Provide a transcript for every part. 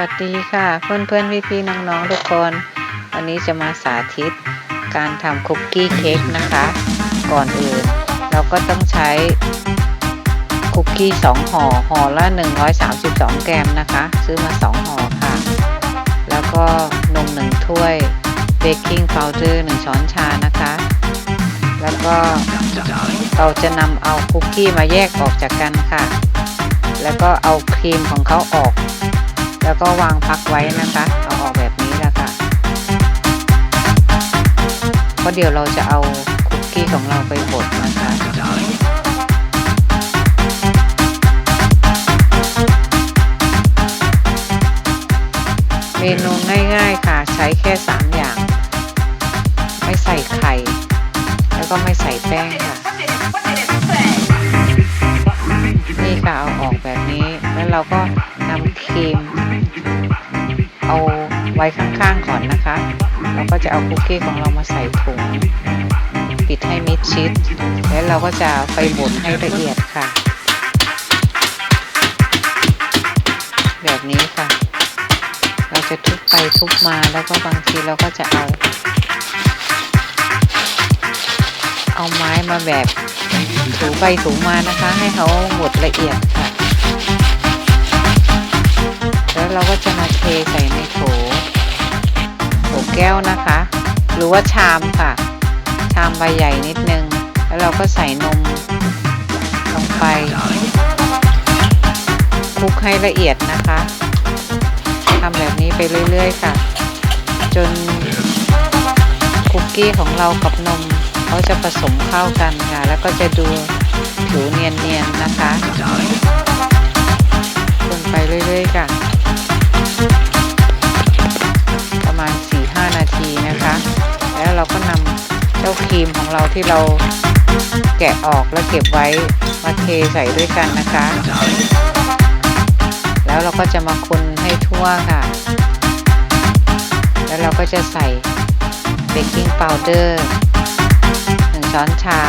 วัสดีค่ะเพื่อนๆพี่ๆน้องๆทุกคนวันนี้จะมาสาธิตการทำคุกกี้เค้กนะคะก่อนอื่นเราก็ต้องใช้คุกกี้2ห่อละ132 กรัมนะคะซื้อมา2ห่อค่ะแล้วก็นม1 ถ้วยเบกกิ้งพาวเดอร์1 ช้อนชานะคะแล้วก็เราจะนำเอาคุกกี้มาแยกออกจากกันค่ะแล้วก็เอาครีมของเขาออกแล้วก็วางพักไว้นะคะเอาออกแบบนี้แหละค่ะเพราะเดี๋ยวเราจะเอาคุกกี้ของเราไปบดนะคะเมนูง่ายๆค่ะใช้แค่3 อย่างไม่ใส่ไข่แล้วก็ไม่ใส่แป้งค่ะนี่ค่ะเอาออกแบบนี้แล้วเราก็นำครีมเอาไว้ข้างๆก่อนนะคะเราก็จะเอาคุกกี้ของเรามาใส่ถุงปิดให้มิดชิดแล้วเราก็จะไปบดให้ละเอียดค่ะแบบนี้ค่ะเราจะทุบไปทุบมาแล้วก็บางทีเราก็จะเอาไม้มาแบบถูไปถูมานะคะให้เขาบดละเอียดค่ะแล้วเราก็จะมาเทใส่ในโถแก้วนะคะหรือว่าชามค่ะชามใบใหญ่นิดนึงแล้วเราก็ใส่นมลงไปคลุกให้ละเอียดนะคะทำแบบนี้ไปเรื่อยๆค่ะจนคุกกี้ของเรากับนมเขาจะผสมเข้ากันค่ะแล้วก็จะดูผิวเนียนๆนะคะคนไปเรื่อยๆค่ะประมาณ 4-5 นาทีนะคะแล้วเราก็นำเจ้าครีมของเราที่เราแกะออกแล้วเก็บไว้มาเทใส่ด้วยกันนะคะแล้วเราก็จะมาคนให้ทั่วค่ะแล้วเราก็จะใส่เบกกิ้งพาวเดอร์1 ช้อนชา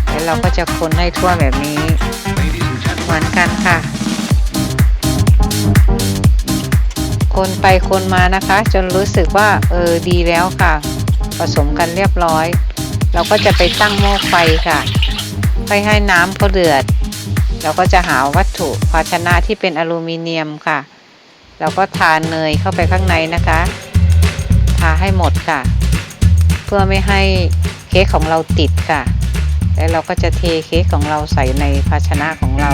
แล้วเราก็จะคนให้ทั่วแบบนี้เหมือนกันค่ะคนไปคนมานะคะจนรู้สึกว่าดีแล้วค่ะผสมกันเรียบร้อยเราก็จะไปตั้งหม้อไฟค่ะไปให้น้ำเขาเดือดเราก็จะหาวัตถุภาชนะที่เป็นอลูมิเนียมค่ะเราก็ทาเนยเข้าไปข้างในนะคะทาให้หมดค่ะเพื่อไม่ให้เค้กของเราติดค่ะแล้วเราก็จะเทเค้กของเราใส่ในภาชนะของเรา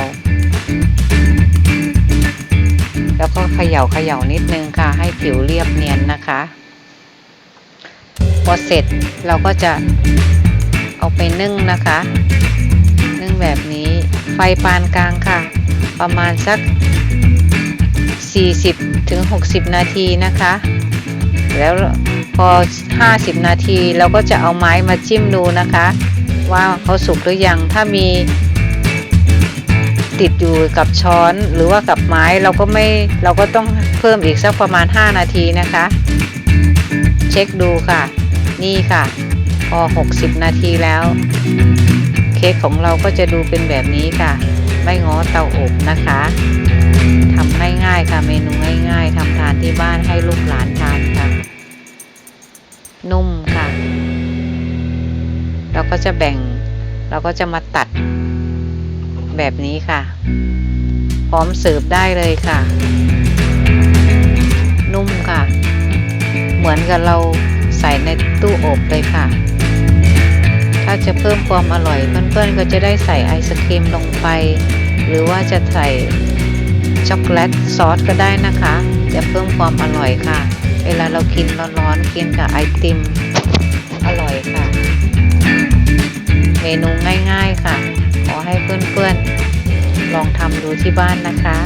แล้วก็เขย่านิดนึงค่ะให้ผิวเรียบเนียนนะคะพอเสร็จเราก็จะเอาไปนึ่งนะคะนึ่งแบบนี้ไฟปานกลางค่ะประมาณสัก 40-60 นาทีนะคะแล้วพอ 50 นาทีเราก็จะเอาไม้มาจิ้มดูนะคะว่าเขาสุกหรือยังถ้ามีติดอยู่กับช้อนหรือว่ากับไม้เราก็ต้องเพิ่มอีกสักประมาณ5 นาทีนะคะเช็คดูค่ะนี่ค่ะพอ60 นาทีแล้วเค้กของเราก็จะดูเป็นแบบนี้ค่ะไม่ง้อเตาอบนะคะทำง่ายๆค่ะเมนูง่ายๆทำทานที่บ้านให้ลูกหลานทานค่ะนุ่มค่ะเราก็จะมาตัดแบบนี้ค่ะพร้อมเสิร์ฟได้เลยค่ะนุ่มค่ะเหมือนกับเราใส่ในตู้อบเลยค่ะถ้าจะเพิ่มความอร่อยเพื่อนๆก็จะได้ใส่ไอศครีมลงไปหรือว่าจะใส่ช็อกโกแลตซอสก็ได้นะคะจะเพิ่มความอร่อยค่ะเวลาเรากินร้อนๆกินกับไอติมอร่อยค่ะเมนูง่ายๆค่ะขอให้เพื่อนๆลองทำดูที่บ้านนะคะ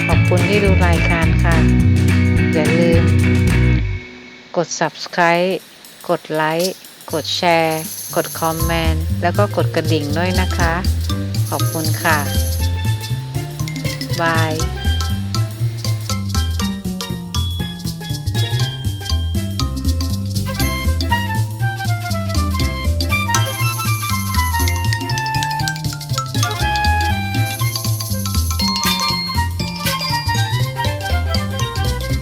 ขอบคุณที่ดูรายการค่ะอย่าลืมกด Subscribe กดไลค์กดแชร์กดคอมเมนต์แล้วก็กดกระดิ่งด้วยนะคะขอบคุณค่ะบาย